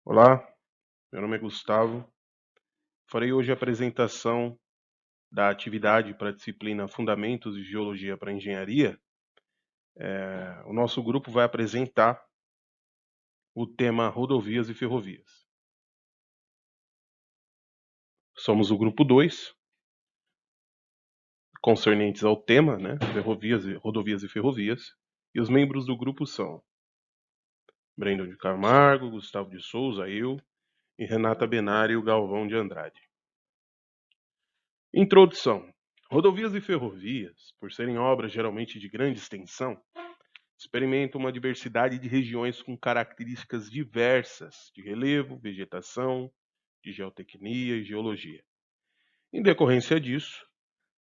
Olá, meu nome é Gustavo. Farei hoje a apresentação da atividade para a disciplina Fundamentos de Geologia para Engenharia. O nosso grupo vai apresentar o tema Rodovias e Ferrovias. Somos o grupo 2, concernentes ao tema, Rodovias e Ferrovias, e os membros do grupo são Brandon de Camargo, Gustavo de Souza, eu e Renata Benário Galvão de Andrade. Introdução. Rodovias e ferrovias, por serem obras geralmente de grande extensão, experimentam uma diversidade de regiões com características diversas de relevo, vegetação, de geotecnia e geologia. Em decorrência disso,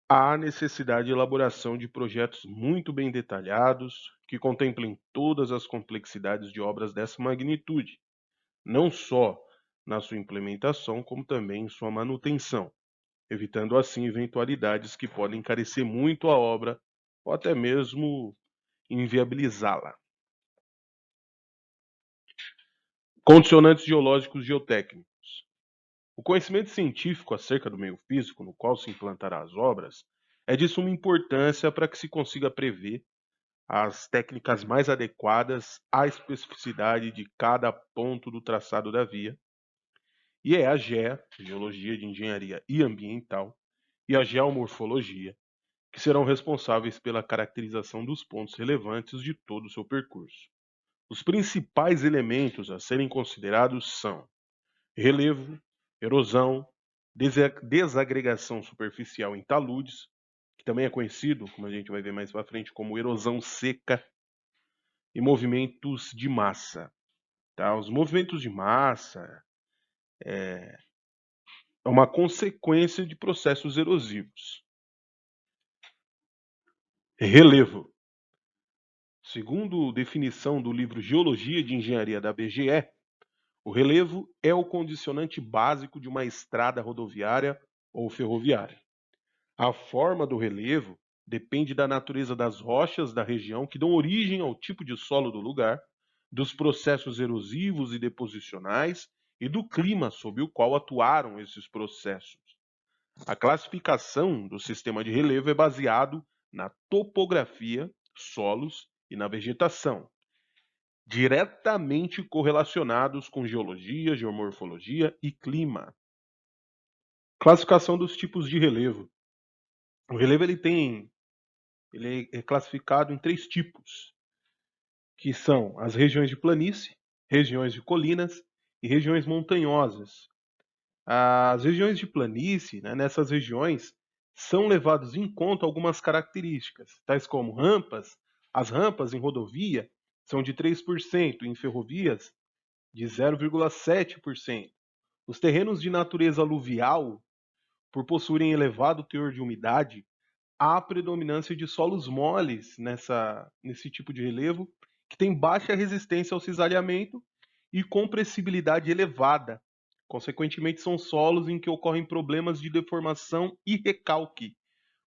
há necessidade de elaboração de projetos muito bem detalhados que contemplem todas as complexidades de obras dessa magnitude, não só na sua implementação, como também em sua manutenção, evitando assim eventualidades que podem encarecer muito a obra ou até mesmo inviabilizá-la. Condicionantes geológicos geotécnicos. O conhecimento científico acerca do meio físico no qual se implantará as obras é de suma importância para que se consiga prever as técnicas mais adequadas à especificidade de cada ponto do traçado da via, e é a GEA, Geologia de Engenharia e Ambiental, e a Geomorfologia, que serão responsáveis pela caracterização dos pontos relevantes de todo o seu percurso. Os principais elementos a serem considerados são relevo, erosão, desagregação superficial em taludes, que também é conhecido, como a gente vai ver mais para frente, como erosão seca, e movimentos de massa. Tá? Os movimentos de massa é uma consequência de processos erosivos. Relevo. Segundo definição do livro Geologia de Engenharia da BGE, o relevo é o condicionante básico de uma estrada rodoviária ou ferroviária. A forma do relevo depende da natureza das rochas da região que dão origem ao tipo de solo do lugar, dos processos erosivos e deposicionais e do clima sob o qual atuaram esses processos. A classificação do sistema de relevo é baseado na topografia, solos e na vegetação, diretamente correlacionados com geologia, geomorfologia e clima. Classificação dos tipos de relevo. O relevo ele é classificado em 3 tipos, que são as regiões de planície, regiões de colinas e regiões montanhosas. As regiões de planície, né, nessas regiões, são levados em conta algumas características, tais como rampas. As rampas em rodovia são de 3%, em ferrovias de 0,7%. Os terrenos de natureza aluvial, por possuírem elevado teor de umidade, há predominância de solos moles nesse tipo de relevo, que tem baixa resistência ao cisalhamento e compressibilidade elevada. Consequentemente, são solos em que ocorrem problemas de deformação e recalque,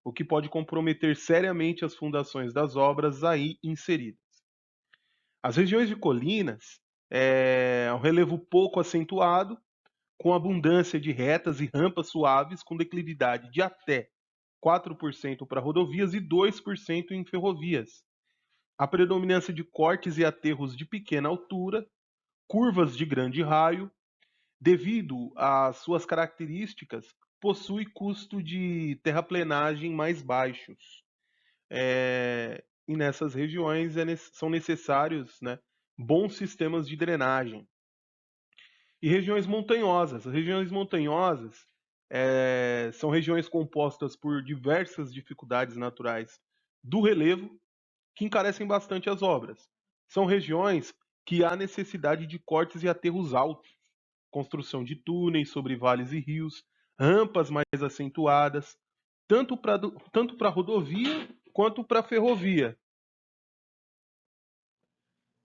o que pode comprometer seriamente as fundações das obras aí inseridas. As regiões de colinas é um relevo pouco acentuado, com abundância de retas e rampas suaves com declividade de até 4% para rodovias e 2% em ferrovias. A predominância de cortes e aterros de pequena altura, curvas de grande raio, devido às suas características, possui custo de terraplenagem mais baixos. E nessas regiões são necessários, né, bons sistemas de drenagem. E regiões montanhosas. As regiões montanhosas são regiões compostas por diversas dificuldades naturais do relevo que encarecem bastante as obras. São regiões que há necessidade de cortes e aterros altos, construção de túneis sobre vales e rios, rampas mais acentuadas, tanto para rodovia quanto para ferrovia.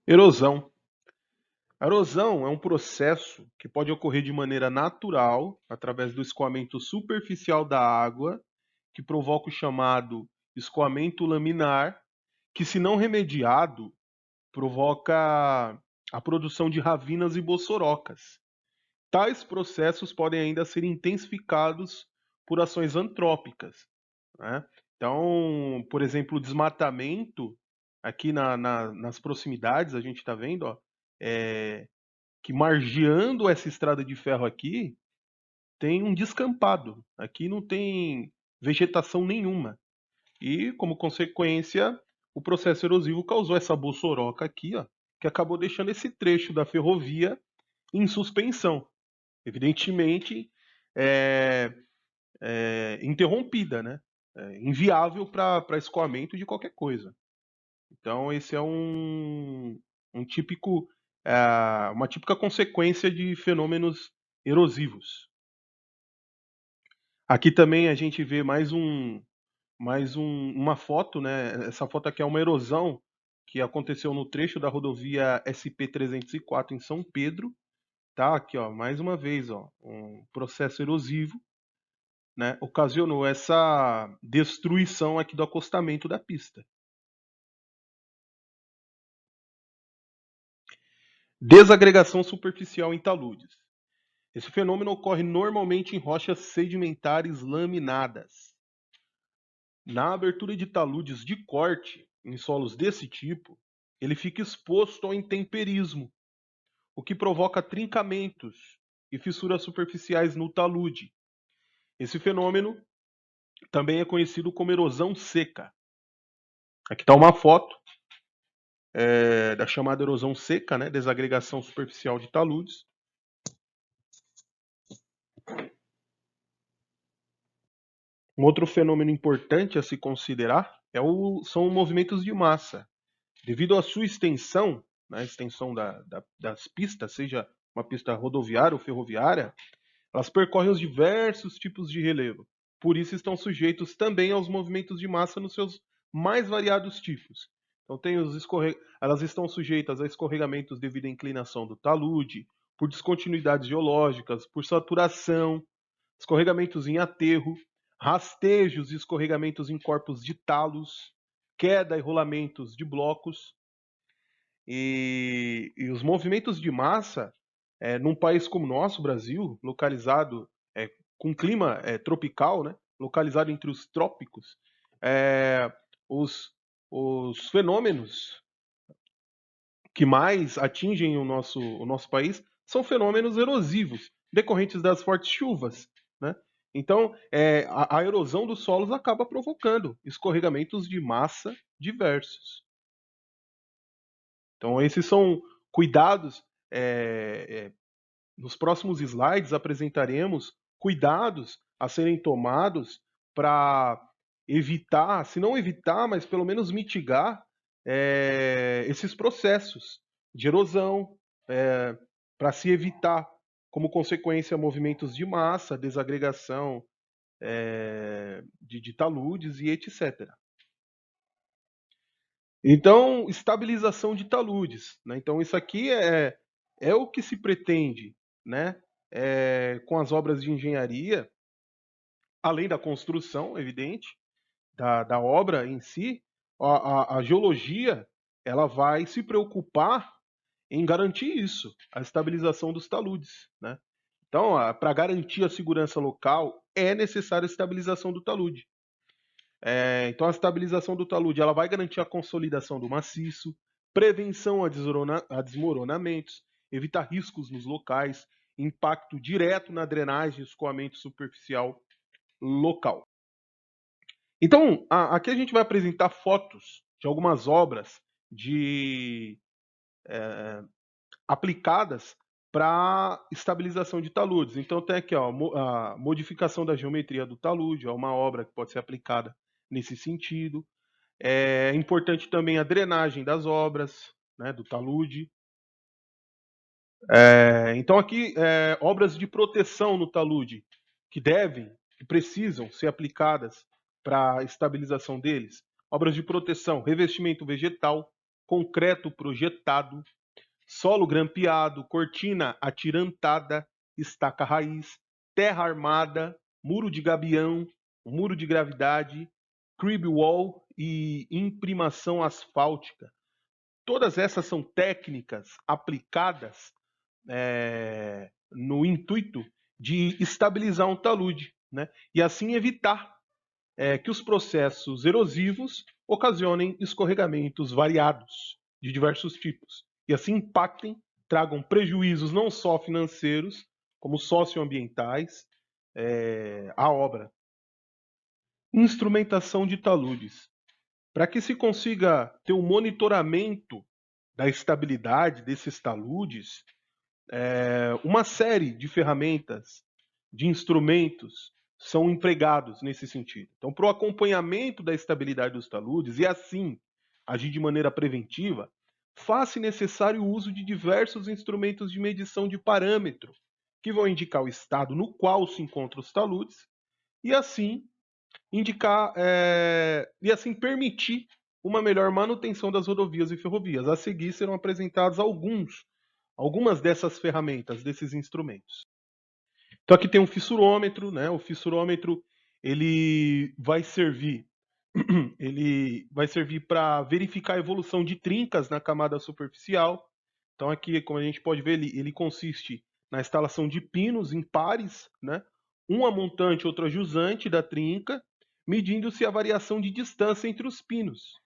Erosão. A erosão é um processo que pode ocorrer de maneira natural, através do escoamento superficial da água, que provoca o chamado escoamento laminar, que, se não remediado, provoca a produção de ravinas e bossorocas. Tais processos podem ainda ser intensificados por ações antrópicas, né? Então, por exemplo, o desmatamento aqui nas proximidades, a gente está vendo, ó, que margeando essa estrada de ferro aqui, tem um descampado. Aqui não tem vegetação nenhuma. E, como consequência, o processo erosivo causou essa bossoroca aqui, ó, que acabou deixando esse trecho da ferrovia em suspensão. Evidentemente, é, interrompida, né? Inviável para escoamento de qualquer coisa. Então, esse é um típico, uma típica consequência de fenômenos erosivos. Aqui também a gente vê uma foto, né? Essa foto aqui é uma erosão que aconteceu no trecho da rodovia SP-304 em São Pedro, tá? Aqui, ó, mais uma vez, ó, um processo erosivo, né? Ocasionou essa destruição aqui do acostamento da pista. Desagregação superficial em taludes. Esse fenômeno ocorre normalmente em rochas sedimentares laminadas. Na abertura de taludes de corte, em solos desse tipo, ele fica exposto ao intemperismo, o que provoca trincamentos e fissuras superficiais no talude. Esse fenômeno também é conhecido como erosão seca. Aqui está uma foto da chamada erosão seca, né, desagregação superficial de taludes. Um outro fenômeno importante a se considerar são movimentos de massa. Devido à sua extensão, né, extensão das pistas, seja uma pista rodoviária ou ferroviária, elas percorrem os diversos tipos de relevo. Por isso estão sujeitos também aos movimentos de massa nos seus mais variados tipos. Então elas estão sujeitas a escorregamentos devido à inclinação do talude, por descontinuidades geológicas, por saturação, escorregamentos em aterro, rastejos e escorregamentos em corpos de talos, queda e rolamentos de blocos. E os movimentos de massa, num país como o nosso, Brasil, localizado com clima tropical, né, localizado entre os trópicos, é, os fenômenos que mais atingem o nosso país são fenômenos erosivos, decorrentes das fortes chuvas, né? Então, a erosão dos solos acaba provocando escorregamentos de massa diversos. Então, esses são cuidados. Nos próximos slides apresentaremos cuidados a serem tomados para evitar, se não evitar, mas pelo menos mitigar esses processos de erosão, para se evitar, como consequência, movimentos de massa, desagregação de taludes e etc. Então, estabilização de taludes, né? Então, isso aqui é o que se pretende, né? Com as obras de engenharia, além da construção, evidente, da obra em si, a geologia ela vai se preocupar em garantir isso, a estabilização dos taludes, né? Então, para garantir a segurança local, é necessária a estabilização do talude. Então, a estabilização do talude ela vai garantir a consolidação do maciço, prevenção a desmoronamentos, evitar riscos nos locais, impacto direto na drenagem e escoamento superficial local. Então, aqui a gente vai apresentar fotos de algumas obras aplicadas para estabilização de taludes. Então, tem aqui ó, a modificação da geometria do talude, ó, uma obra que pode ser aplicada nesse sentido. É importante também a drenagem das obras, né, do talude. Então aqui, obras de proteção no talude, que precisam ser aplicadas para a estabilização deles. Obras de proteção, revestimento vegetal, concreto projetado, solo grampeado, cortina atirantada, estaca raiz, terra armada, muro de gabião, muro de gravidade, crib wall e imprimação asfáltica. todas essas são técnicas aplicadas no intuito de estabilizar um talude, né? E assim evitar que os processos erosivos ocasionem escorregamentos variados de diversos tipos e assim impactem, tragam prejuízos não só financeiros, como socioambientais à obra. Instrumentação de taludes. Para que se consiga ter um monitoramento da estabilidade desses taludes, uma série de ferramentas, de instrumentos são empregados nesse sentido. Então, para o acompanhamento da estabilidade dos taludes e assim agir de maneira preventiva, faz-se necessário o uso de diversos instrumentos de medição de parâmetro que vão indicar o estado no qual se encontram os taludes e assim permitir uma melhor manutenção das rodovias e ferrovias. A seguir serão apresentados algumas dessas ferramentas, desses instrumentos. Então aqui tem um fissurômetro, né? O fissurômetro ele vai servir para verificar a evolução de trincas na camada superficial. Então aqui, como a gente pode ver, ele consiste na instalação de pinos em pares, né? Um a montante, outro a jusante da trinca, medindo-se a variação de distância entre os pinos.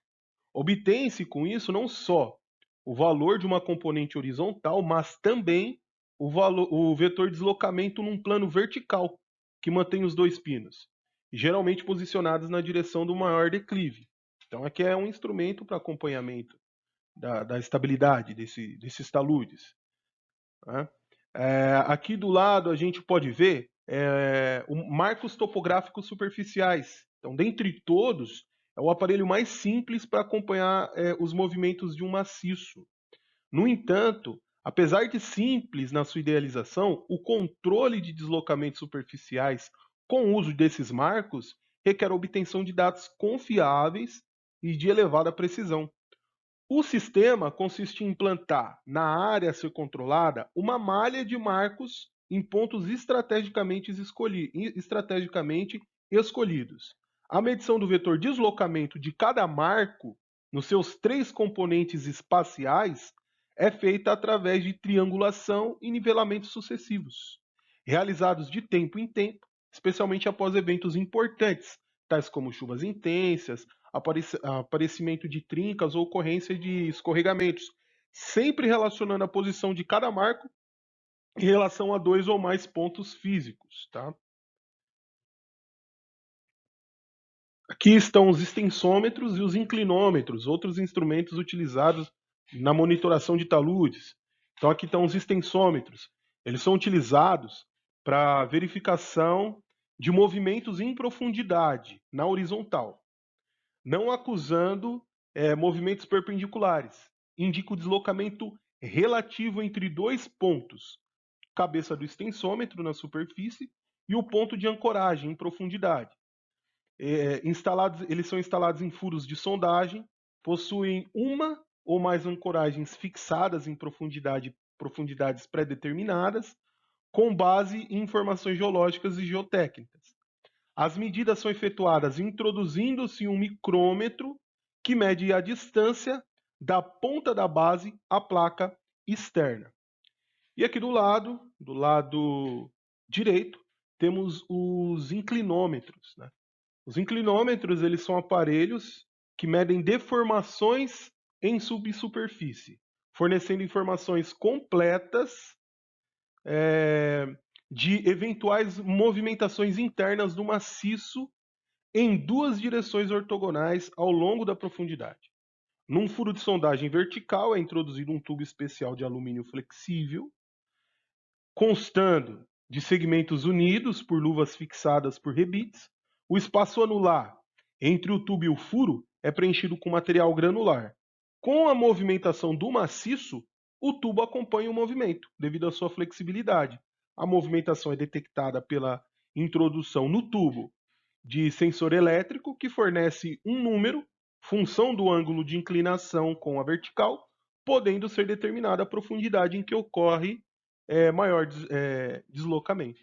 Obtém-se com isso não só o valor de uma componente horizontal, mas também o vetor de deslocamento num plano vertical, que mantém os dois pinos, geralmente posicionados na direção do maior declive. Então aqui é um instrumento para acompanhamento da estabilidade desses taludes. Né? Aqui do lado a gente pode ver marcos topográficos superficiais. Então, dentre todos, é o aparelho mais simples para acompanhar os movimentos de um maciço. No entanto, apesar de simples na sua idealização, o controle de deslocamentos superficiais com o uso desses marcos requer a obtenção de dados confiáveis e de elevada precisão. O sistema consiste em implantar, na área a ser controlada, uma malha de marcos em pontos estrategicamente escolhidos. A medição do vetor deslocamento de cada marco nos seus 3 componentes espaciais é feita através de triangulação e nivelamentos sucessivos, realizados de tempo em tempo, especialmente após eventos importantes, tais como chuvas intensas, aparecimento de trincas ou ocorrência de escorregamentos, sempre relacionando a posição de cada marco em relação a 2 ou mais pontos físicos. Tá? Aqui estão os extensômetros e os inclinômetros, outros instrumentos utilizados na monitoração de taludes. Então aqui estão os extensômetros. Eles são utilizados para verificação de movimentos em profundidade, na horizontal, não acusando movimentos perpendiculares. Indica o deslocamento relativo entre 2 pontos, cabeça do extensômetro na superfície e o ponto de ancoragem em profundidade. Eles são instalados em furos de sondagem, possuem uma ou mais ancoragens fixadas em profundidades pré-determinadas, com base em informações geológicas e geotécnicas. As medidas são efetuadas introduzindo-se um micrômetro que mede a distância da ponta da base à placa externa. E aqui do lado direito, temos os inclinômetros. Né? Os inclinômetros eles são aparelhos que medem deformações em subsuperfície, fornecendo informações completas de eventuais movimentações internas do maciço em 2 direções ortogonais ao longo da profundidade. Num furo de sondagem vertical é introduzido um tubo especial de alumínio flexível, constando de segmentos unidos por luvas fixadas por rebites. O espaço anular entre o tubo e o furo é preenchido com material granular. Com a movimentação do maciço, o tubo acompanha o movimento, devido à sua flexibilidade. A movimentação é detectada pela introdução no tubo de sensor elétrico, que fornece um número, função do ângulo de inclinação com a vertical, podendo ser determinada a profundidade em que ocorre maior deslocamento.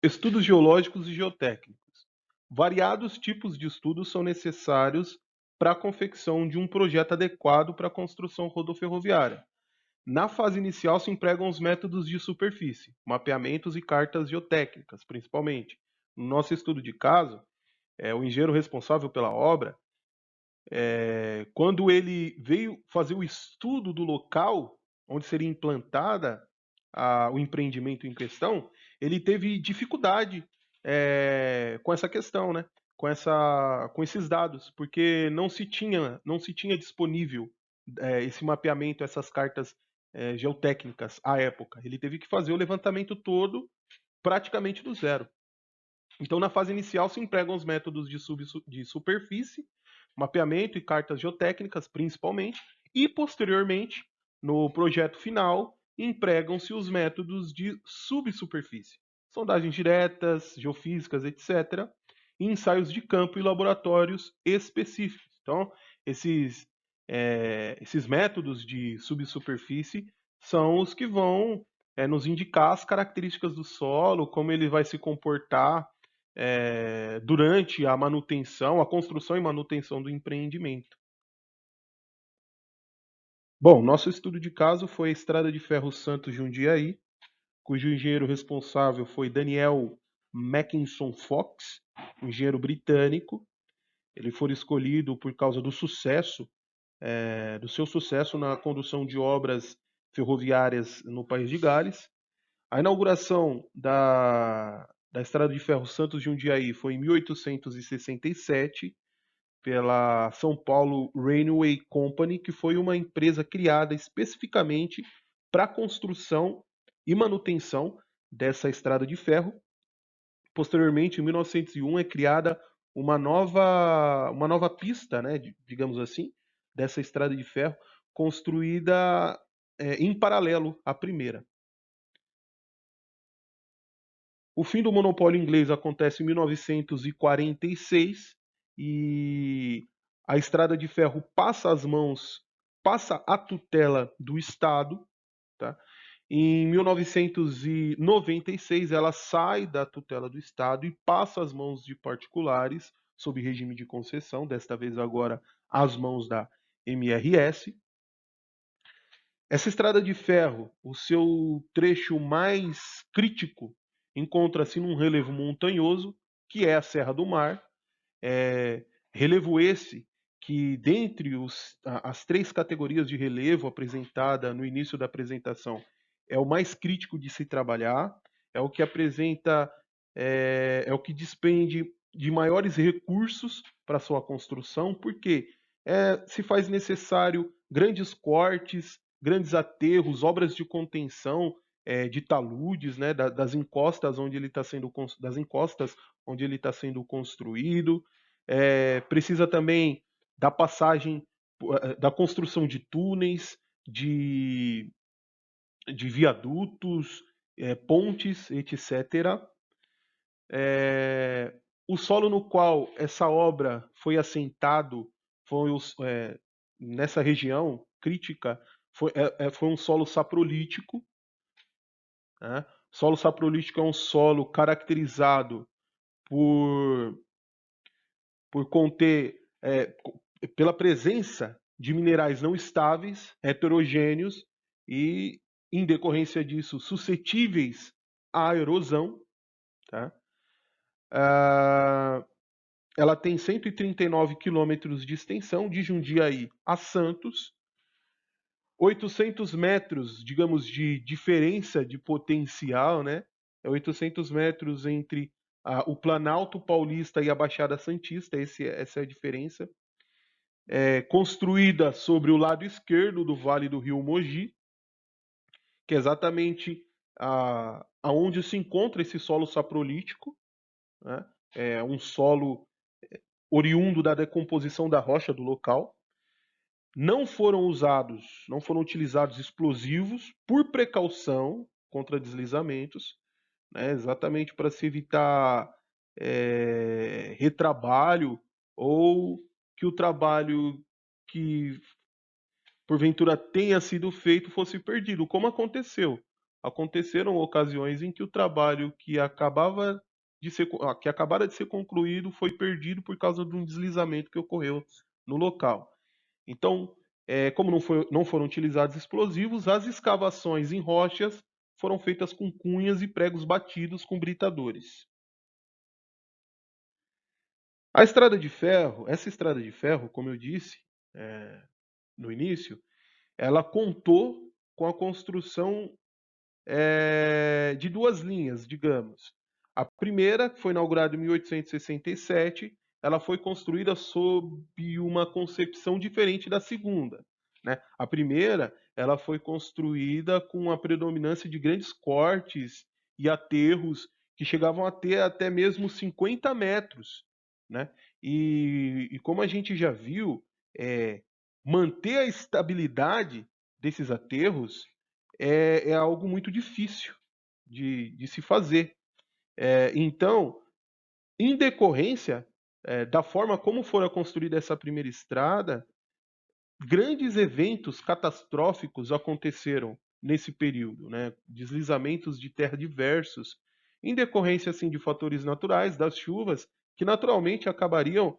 Estudos geológicos e geotécnicos. Variados tipos de estudos são necessários para a confecção de um projeto adequado para a construção rodoferroviária. Na fase inicial se empregam os métodos de superfície, mapeamentos e cartas geotécnicas, principalmente. No nosso estudo de caso, o engenheiro responsável pela obra, quando ele veio fazer o estudo do local onde seria implantada o empreendimento em questão, ele teve dificuldade com essa questão, né? Com esses dados, porque não se tinha disponível esse mapeamento, essas cartas geotécnicas à época. Ele teve que fazer o levantamento todo praticamente do zero. Então, na fase inicial, se empregam os métodos de superfície, mapeamento e cartas geotécnicas, principalmente, e, posteriormente, no projeto final, empregam-se os métodos de subsuperfície, sondagens diretas, geofísicas, etc., e ensaios de campo e laboratórios específicos. Então, esses métodos de subsuperfície são os que vão nos indicar as características do solo, como ele vai se comportar durante a manutenção, a construção e manutenção do empreendimento. Bom, nosso estudo de caso foi a Estrada de Ferro Santos Jundiaí, cujo engenheiro responsável foi Daniel Mackinson Fox, um engenheiro britânico. Ele foi escolhido por causa do seu sucesso na condução de obras ferroviárias no país de Gales. A inauguração da Estrada de Ferro Santos Jundiaí foi em 1867 pela São Paulo Railway Company, que foi uma empresa criada especificamente para a construção e manutenção dessa estrada de ferro. Posteriormente, em 1901, é criada uma nova pista, né, digamos assim, dessa estrada de ferro, construída em paralelo à primeira. O fim do monopólio inglês acontece em 1946 e a estrada de ferro passa à tutela do Estado, tá? Em 1996 ela sai da tutela do Estado e passa às mãos de particulares sob regime de concessão, desta vez agora às mãos da MRS. Essa estrada de ferro, o seu trecho mais crítico, encontra-se num relevo montanhoso, que é a Serra do Mar. Relevo esse que, dentre as três categorias de relevo apresentada no início da apresentação, é o mais crítico de se trabalhar, é o que apresenta, é o que despende de maiores recursos para sua construção, porque se faz necessário grandes cortes, grandes aterros, obras de contenção de taludes, né, das encostas onde ele está sendo construído. Precisa também da passagem, da construção de túneis, de viadutos, pontes, etc. O solo no qual essa obra foi assentado nessa região crítica foi um solo saprolítico. Né? Solo saprolítico é um solo caracterizado por conter, pela presença de minerais não estáveis, heterogêneos e, em decorrência disso, suscetíveis à erosão. Tá? Ela tem 139 quilômetros de extensão, de Jundiaí a Santos, 800 metros, digamos, de diferença de potencial, né? 800 metros entre o Planalto Paulista e a Baixada Santista, essa é a diferença. Construída sobre o lado esquerdo do Vale do Rio Mogi, que é exatamente aonde se encontra esse solo saprolítico, né? É um solo oriundo da decomposição da rocha do local. Não foram utilizados explosivos por precaução contra deslizamentos, né, exatamente para se evitar retrabalho ou que o trabalho que porventura tenha sido feito fosse perdido, como aconteceu. Aconteceram ocasiões em que o trabalho que acabara de ser concluído foi perdido por causa de um deslizamento que ocorreu no local. Então, como não foram utilizados explosivos, as escavações em rochas foram feitas com cunhas e pregos batidos com britadores. Essa estrada de ferro, como eu disse no início, ela contou com a construção de duas linhas, digamos. A primeira, que foi inaugurada em 1867, ela foi construída sob uma concepção diferente da segunda, né? A primeira, ela foi construída com a predominância de grandes cortes e aterros que chegavam a ter até mesmo 50 metros, né? E como a gente já viu, manter a estabilidade desses aterros é algo muito difícil de se fazer. Então, em decorrência da forma como fora construída essa primeira estrada, grandes eventos catastróficos aconteceram nesse período, né? Deslizamentos de terra diversos, em decorrência assim de fatores naturais, das chuvas, que naturalmente acabariam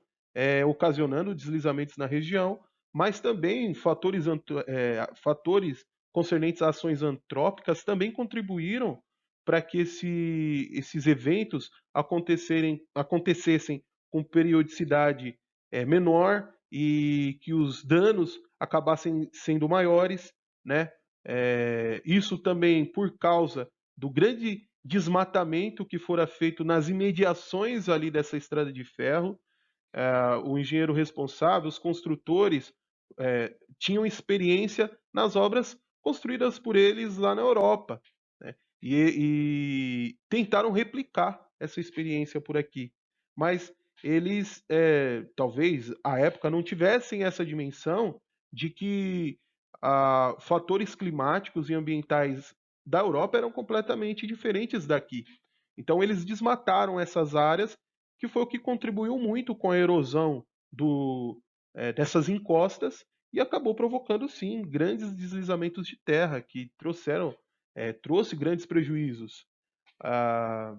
ocasionando deslizamentos na região, mas também fatores concernentes a ações antrópicas também contribuíram para que esses eventos acontecessem com periodicidade menor e que os danos acabassem sendo maiores, né? Isso também por causa do grande desmatamento que fora feito nas imediações ali dessa estrada de ferro. O engenheiro responsável, os construtores, tinham experiência nas obras construídas por eles lá na Europa, né? E tentaram replicar essa experiência por aqui. Mas eles, talvez, à época, não tivessem essa dimensão de que fatores climáticos e ambientais da Europa eram completamente diferentes daqui. Então, eles desmataram essas áreas, que foi o que contribuiu muito com a erosão dessas encostas e acabou provocando, sim, grandes deslizamentos de terra que trouxe grandes prejuízos a,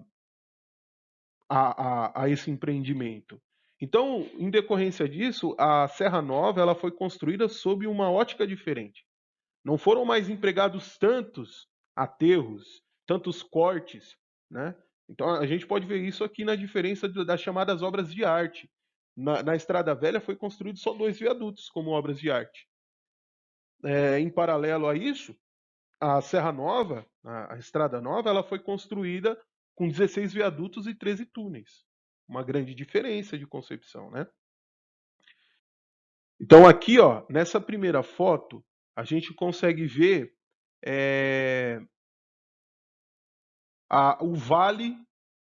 a esse empreendimento. Então, em decorrência disso, a Serra Nova ela foi construída sob uma ótica diferente. Não foram mais empregados tantos aterros, tantos cortes, né? Então a gente pode ver isso aqui na diferença das chamadas obras de arte. Na Estrada Velha foi construído só 2 viadutos como obras de arte. Em paralelo a isso, a Serra Nova, a Estrada Nova, ela foi construída com 16 viadutos e 13 túneis. Uma grande diferença de concepção, né? Então aqui, ó, nessa primeira foto, a gente consegue ver é, o vale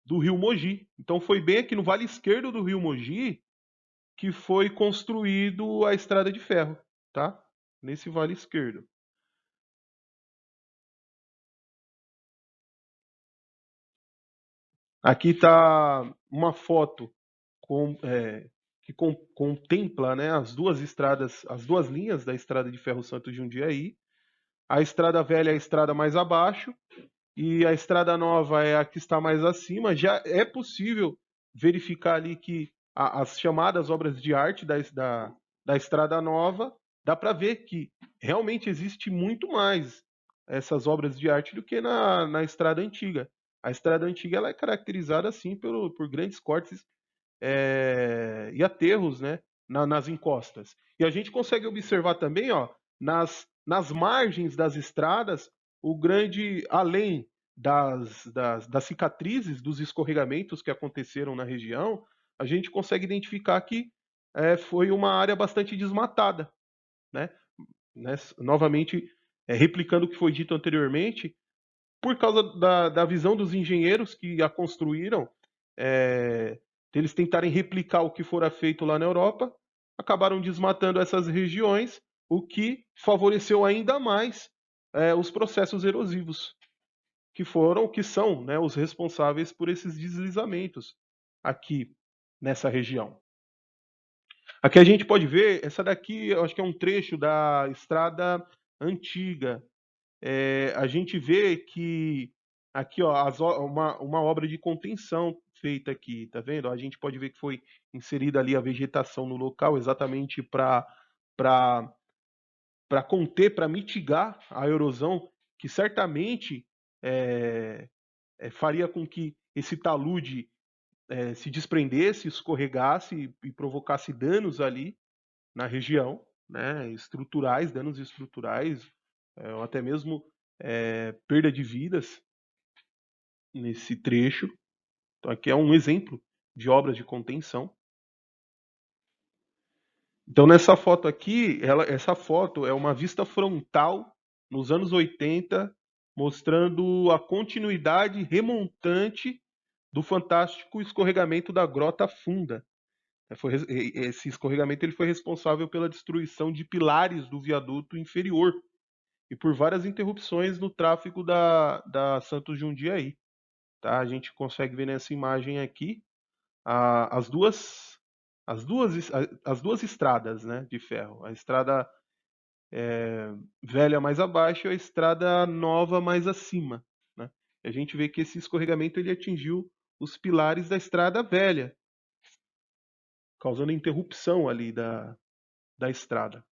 do rio Mogi. Então foi bem aqui no vale esquerdo do rio Mogi que foi construído a estrada de ferro, tá? Nesse vale esquerdo. Aqui está uma foto que contempla, né, as duas estradas, as duas linhas da estrada de ferro Santos Jundiaí. A estrada velha é a estrada mais abaixo e a estrada nova é a que está mais acima. Já é possível verificar ali que as chamadas obras de arte da estrada nova, dá para ver que realmente existe muito mais essas obras de arte do que na estrada antiga. A estrada antiga ela é caracterizada assim por grandes cortes e aterros, né, nas encostas. E a gente consegue observar também, ó, nas margens das estradas, o grande, além das cicatrizes, dos escorregamentos que aconteceram na região, a gente consegue identificar que foi uma área bastante desmatada, né? Novamente, replicando o que foi dito anteriormente, por causa da visão dos engenheiros que a construíram, eles tentarem replicar o que fora feito lá na Europa, acabaram desmatando essas regiões, o que favoreceu ainda mais os processos erosivos, que são, né, os responsáveis por esses deslizamentos aqui nessa região. Aqui a gente pode ver, essa daqui eu acho que é um trecho da estrada antiga. A gente vê que Aqui, ó, uma obra de contenção feita aqui, tá vendo? A gente pode ver que foi inserida ali a vegetação no local exatamente para conter, para mitigar a erosão, que certamente é, faria com que esse talude se desprendesse, escorregasse e provocasse danos ali na região, né, estruturais, danos estruturais, ou até mesmo perda de vidas nesse trecho. Então aqui é um exemplo de obras de contenção. Então nessa foto aqui, essa foto é uma vista frontal nos anos 80, mostrando a continuidade remontante do fantástico escorregamento da Grota Funda. Esse escorregamento ele foi responsável pela destruição de pilares do viaduto inferior e por várias interrupções no tráfego da Santos Jundiaí. Tá? A gente consegue ver nessa imagem aqui as duas as duas estradas, né, de ferro. A estrada velha mais abaixo e a estrada nova mais acima. Né? E a gente vê que esse escorregamento ele atingiu os pilares da estrada velha, causando interrupção ali da estrada.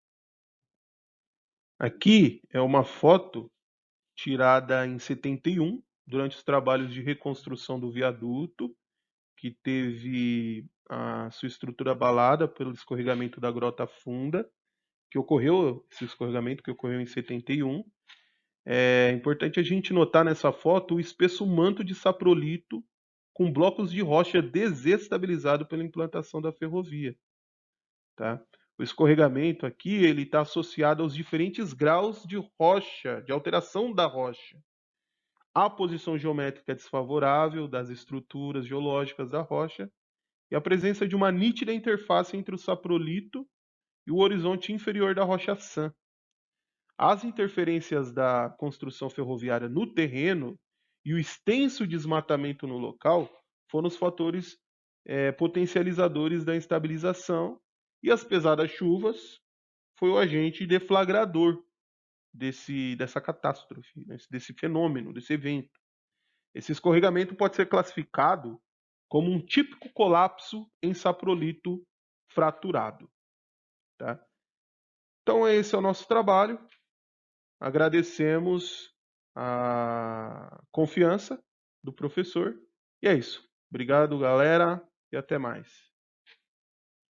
Aqui é uma foto tirada em 71, durante os trabalhos de reconstrução do viaduto, que teve a sua estrutura abalada pelo escorregamento da Grota Funda, esse escorregamento que ocorreu em 71. É importante a gente notar nessa foto o espesso manto de saprolito com blocos de rocha desestabilizado pela implantação da ferrovia. Tá? O escorregamento aqui ele está associado aos diferentes graus de rocha, de alteração da rocha. A posição geométrica desfavorável das estruturas geológicas da rocha e a presença de uma nítida interface entre o saprolito e o horizonte inferior da rocha San. As interferências da construção ferroviária no terreno e o extenso desmatamento no local foram os fatores potencializadores da instabilização, e as pesadas chuvas foi o agente deflagrador dessa catástrofe, né, desse fenômeno, desse evento. Esse escorregamento pode ser classificado como um típico colapso em saprolito fraturado. Tá? Então, esse é o nosso trabalho. Agradecemos a confiança do professor. E é isso. Obrigado, galera, e até mais.